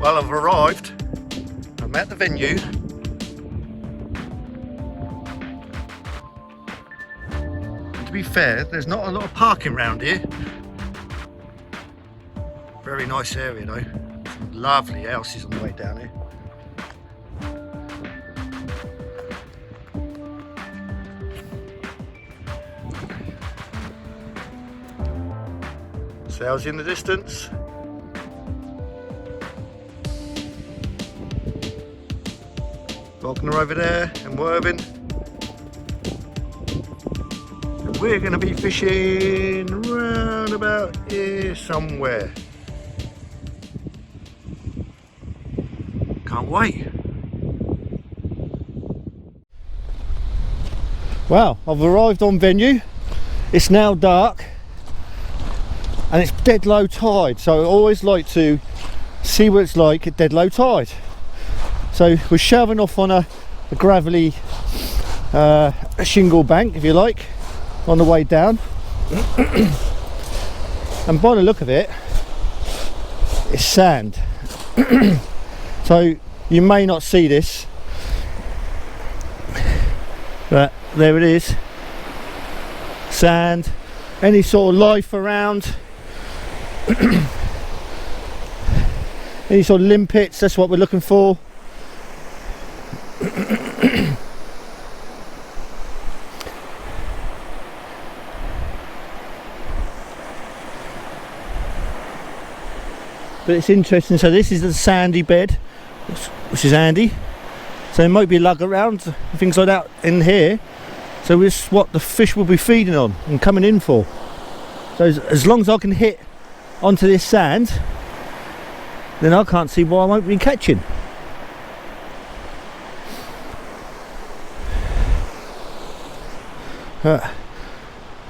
Well, I've arrived. I'm at the venue. And to be fair, there's not a lot of parking around here. Very nice area though. Some lovely houses on the way down here. Sails in the distance. Falconer over there and Worthing. And we're going to be fishing round about here somewhere. Can't wait. Well, I've arrived on venue. It's now dark and it's dead low tide, so I always like to see what it's like at dead low tide. So we're shoving off on a gravelly shingle bank, if you like, on the way down. And by the look of it, it's sand. So you may not see this, but there it is. Sand. Any sort of life around. Any sort of limpets, that's what we're looking for. But it's interesting. So this is the sandy bed, which is handy. So there might be lug around, things like that in here. So this is what the fish will be feeding on and coming in for. So as long as I can hit onto this sand, then I can't see why I won't be catching.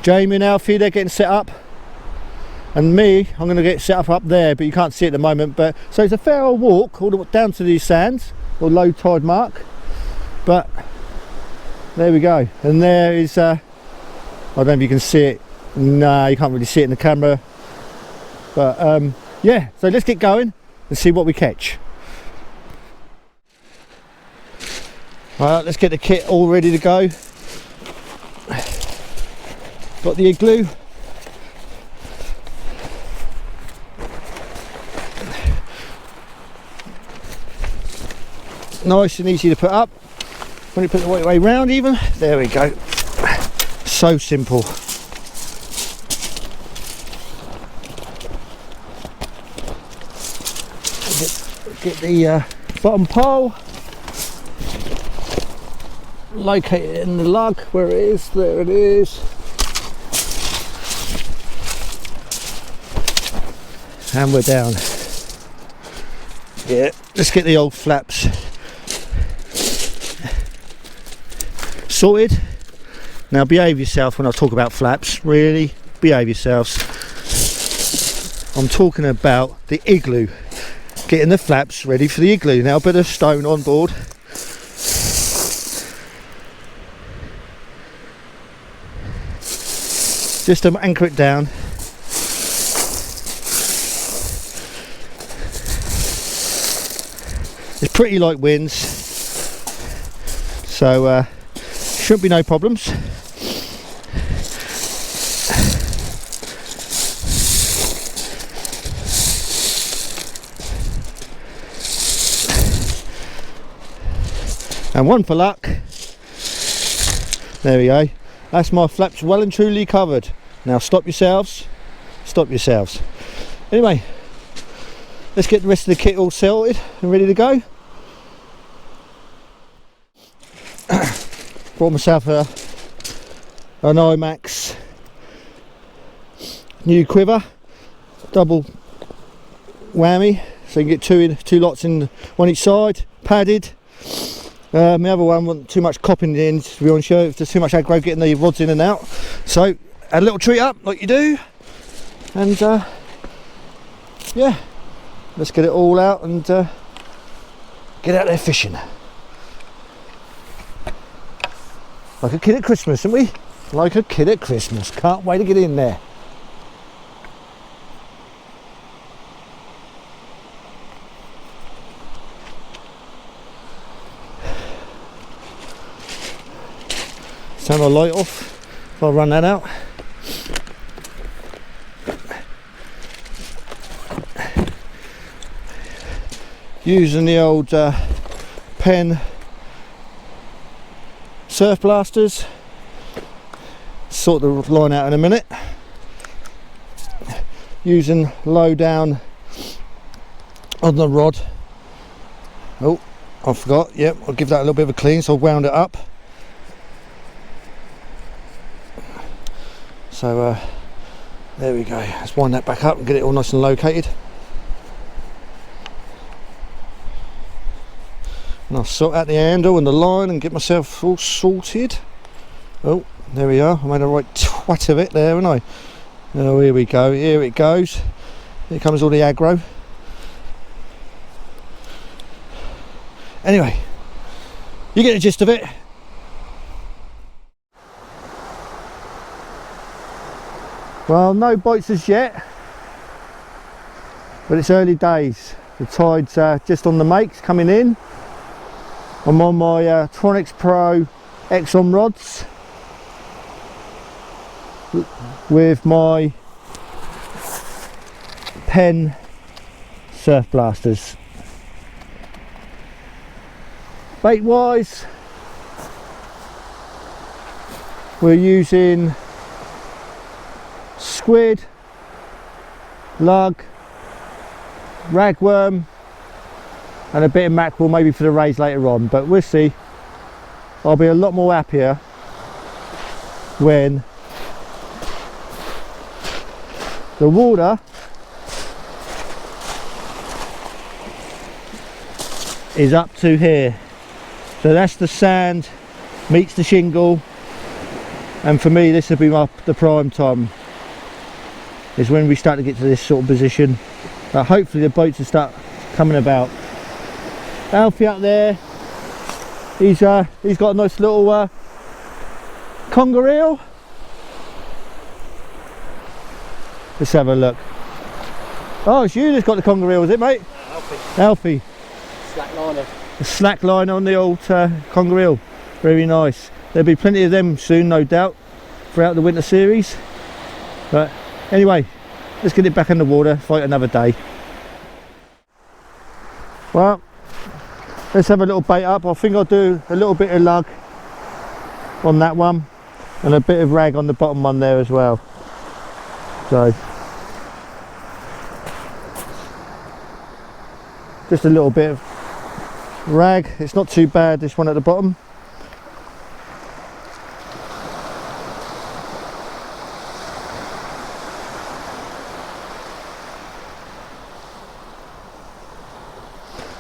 Jamie and Alfie, they're getting set up, and me, I'm going to get set up there, but you can't see it at the moment. But so it's a fair old walk all the way down to these sands, or low tide mark. But there we go, and there is I don't know if you can see it. No, you can't really see it in the camera. But yeah, so let's get going and see what we catch. Right, let's get the kit all ready to go. Got the igloo. Nice and easy to put up. When you put the right way round even. There we go. So simple. Get the bottom pole. Locate it in the lug where it is. There it is. And we're down. Yeah, let's get the old flaps sorted. Now behave yourself when I talk about flaps, really behave yourselves. I'm talking about the igloo, getting the flaps ready for the igloo. Now put a stone on board. Just to anchor it down. It's pretty light winds, so shouldn't be no problems. And one for luck. There we go. That's my flaps well and truly covered. Now stop yourselves. Stop yourselves. Anyway, let's get the rest of the kit all sorted and ready to go. Brought myself an IMAX new quiver, double whammy, so you can get two lots in one each side, padded. My other one wasn't too much copping in, to be honest, if there's too much aggro getting the rods in and out. So add a little treat up like you do, and yeah, let's get it all out and get out there fishing. Like a kid at Christmas, aren't we? Like a kid at Christmas. Can't wait to get in there. turn my light off if I run that out. Using the old pen surf blasters. Sort the line out in a minute. Using low down on the rod. Oh, I forgot. Yep, I'll give that a little bit of a clean, so I'll wound it up. So there we go. Let's wind that back up and get it all nice and located. And I'll sort out the handle and the line and get myself all sorted. Oh, there we are. I made a right twat of it there, haven't I? Oh, here we go. Here it goes. Here comes all the aggro. Anyway, you get the gist of it. Well, no bites as yet, but it's early days. The tide's just on the makes, coming in. I'm on my Tronix Pro Exxon rods with my pen surf blasters. Bait wise, we're using squid, lug, ragworm and a bit of mackerel maybe for the rays later on, but we'll see. I'll be a lot more happier when the water is up to here. So that's the sand meets the shingle, and for me this will be the prime time, is when we start to get to this sort of position. Hopefully the boats will start coming about. Alfie up there, he's got a nice little conger eel. Let's have a look. Oh, it's you that's got the conger eel, is it, mate? Alfie. Alfie. Slack liner. A slack line on the old conger eel. Very nice. There'll be plenty of them soon, no doubt, throughout the winter series. But anyway, let's get it back in the water, fight another day. Well, let's have a little bait up. I think I'll do a little bit of lug on that one and a bit of rag on the bottom one there as well. So just a little bit of rag. It's not too bad, this one at the bottom.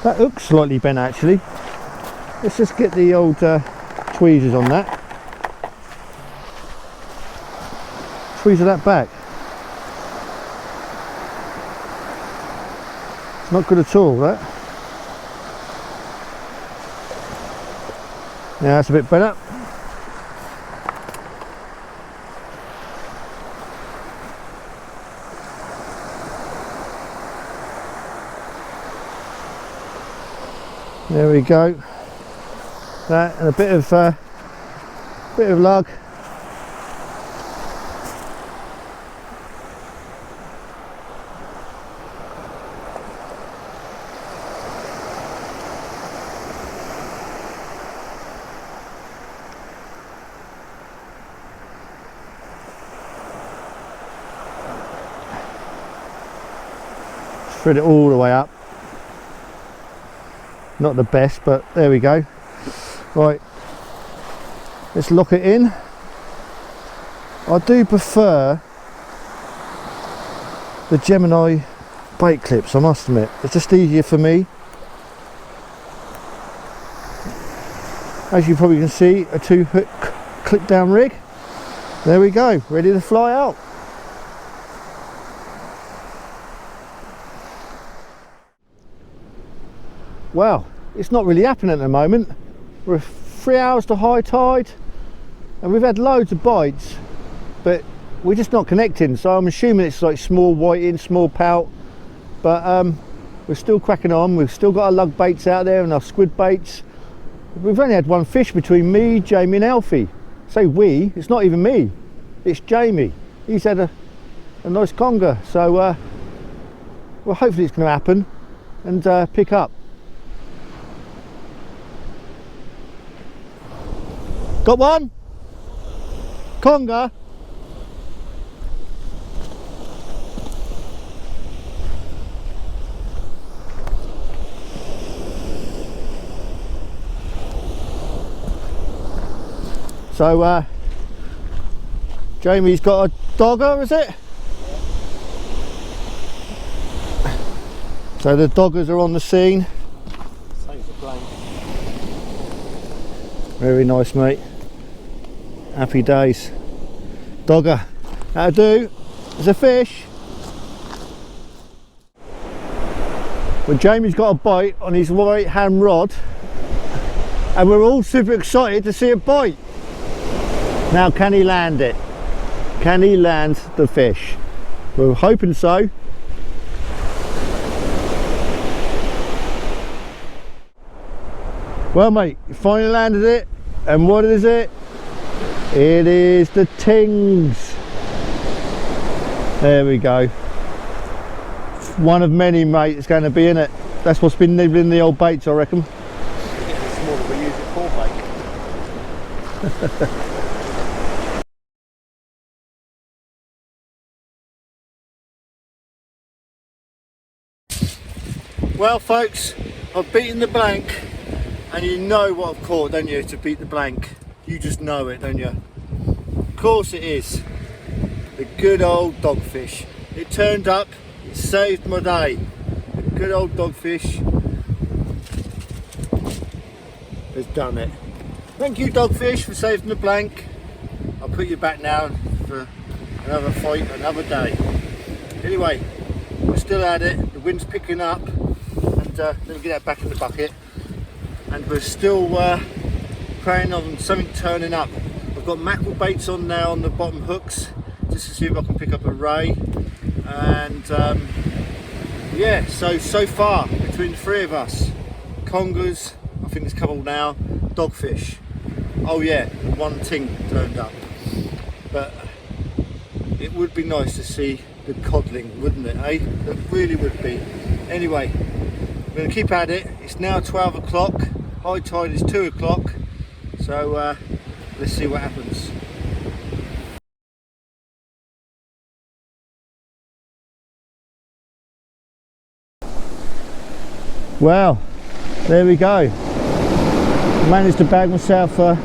That hook's slightly bent actually. Let's just get the old tweezers on that. Tweezer that back. It's not good at all, that. Yeah, that's a bit better. There we go. That and a bit of lug. Spread it all the way up. Not the best, but there we go. Right, let's lock it in. I do prefer the Gemini bait clips, I must admit. It's just easier for me. As you probably can see, a 2-hook clip down rig. There we go, ready to fly out. Well, it's not really happening at the moment. We're 3 hours to high tide and we've had loads of bites, but we're just not connecting, so I'm assuming it's like small whiting, small pout, but we're still cracking on. We've still got our lug baits out there and our squid baits. We've only had one fish between me, Jamie and Alfie, say we, it's not even me, it's Jamie. He's had a nice conger, so well, hopefully it's going to happen and pick up. Got one? Conger? So Jamie's got a dogger, is it? So the doggers are on the scene. Saves the plane. Very nice, mate. Happy days. Dogger. That'll do. There's a fish. Well, Jamie's got a bite on his right hand rod, and we're all super excited to see a bite. Now, can he land it? Can he land the fish? We're hoping so. Well, mate, you finally landed it. And what is it? It is the tings. There we go. One of many, mate, it's going to be in it. That's what's been nibbling the old baits, I reckon. It's smaller, we use it for bait. Well, folks, I've beaten the blank, and you know what I've caught, don't you, to beat the blank? You just know it, don't you? Of course it is. The good old dogfish. It turned up, it saved my day. The good old dogfish has done it. Thank you, dogfish, for saving the blank. I'll put you back now for another fight, another day. Anyway, we're still at it. The wind's picking up. Let me get that back in the bucket, and we're still praying on something turning up. I've got mackerel baits on now on the bottom hooks just to see if I can pick up a ray, and yeah, so far between the three of us, congers, I think there's a couple now, dogfish, oh yeah, one ting turned up. But it would be nice to see the codling, wouldn't it, eh? It really would be. Anyway, we're going to keep at it. It's now 12 o'clock, high tide is 2 o'clock, so let's see what happens. Well, there we go. Managed to bag myself a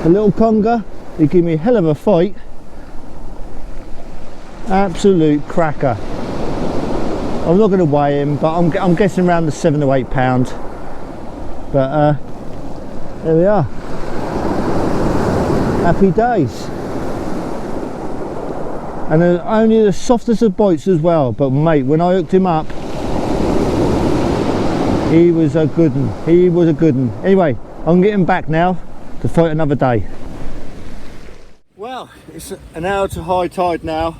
little conger. He gave me a hell of a fight. Absolute cracker. I'm not going to weigh him, but I'm guessing around the 7 to 8 pound. But there we are. Happy days. And only the softest of bites as well. But mate, when I hooked him up, he was a good one. He was a good one. Anyway, I'm getting back now to fight another day. Well, it's an hour to high tide now,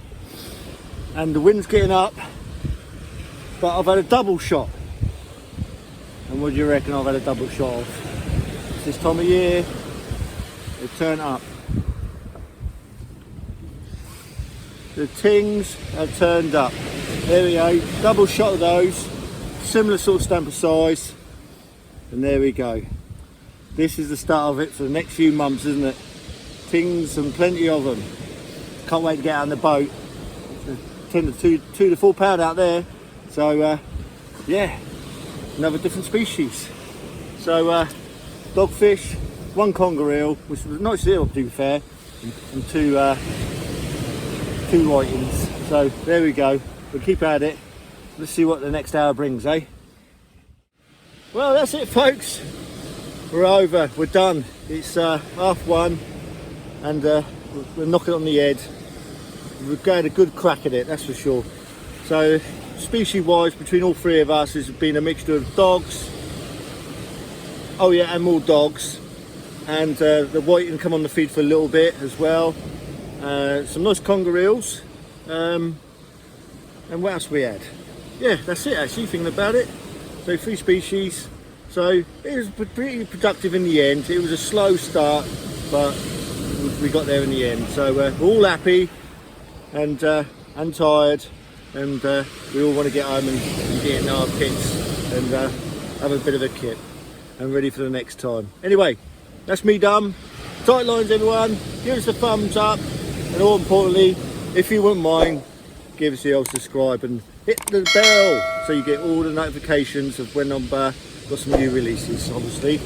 and the wind's getting up. But I've had a double shot. And what do you reckon I've had a double shot of? It's this time of year, they turn up. The tings have turned up. There we go, double shot of those, similar sort of stamp of size. And there we go. This is the start of it for the next few months, isn't it? Tings and plenty of them. Can't wait to get out on the boat. 2 to 4 pound out there. So yeah, another different species. So dogfish, one conger eel, which was a nice eel to be fair, and two whitings. So there we go, we'll keep at it. Let's see what the next hour brings, eh? Well, that's it, folks. We're over, we're done. It's 1:30, and we're knocking on the head. We've got a good crack at it, that's for sure. So species wise, between all three of us, has been a mixture of dogs, oh yeah, and more dogs, and the whiting come on the feed for a little bit as well. Some nice conger eels, and what else we had? Yeah, that's it actually, thinking about it. So 3 species, so it was pretty productive in the end. It was a slow start, but we got there in the end. So we're all happy and tired, and we all want to get home and get in our kits and have a bit of a kit and ready for the next time. Anyway, that's me done. Tight lines, everyone. Give us a thumbs up, and more importantly, if you wouldn't mind, give us the old subscribe and hit the bell so you get all the notifications of when I've got some new releases, obviously.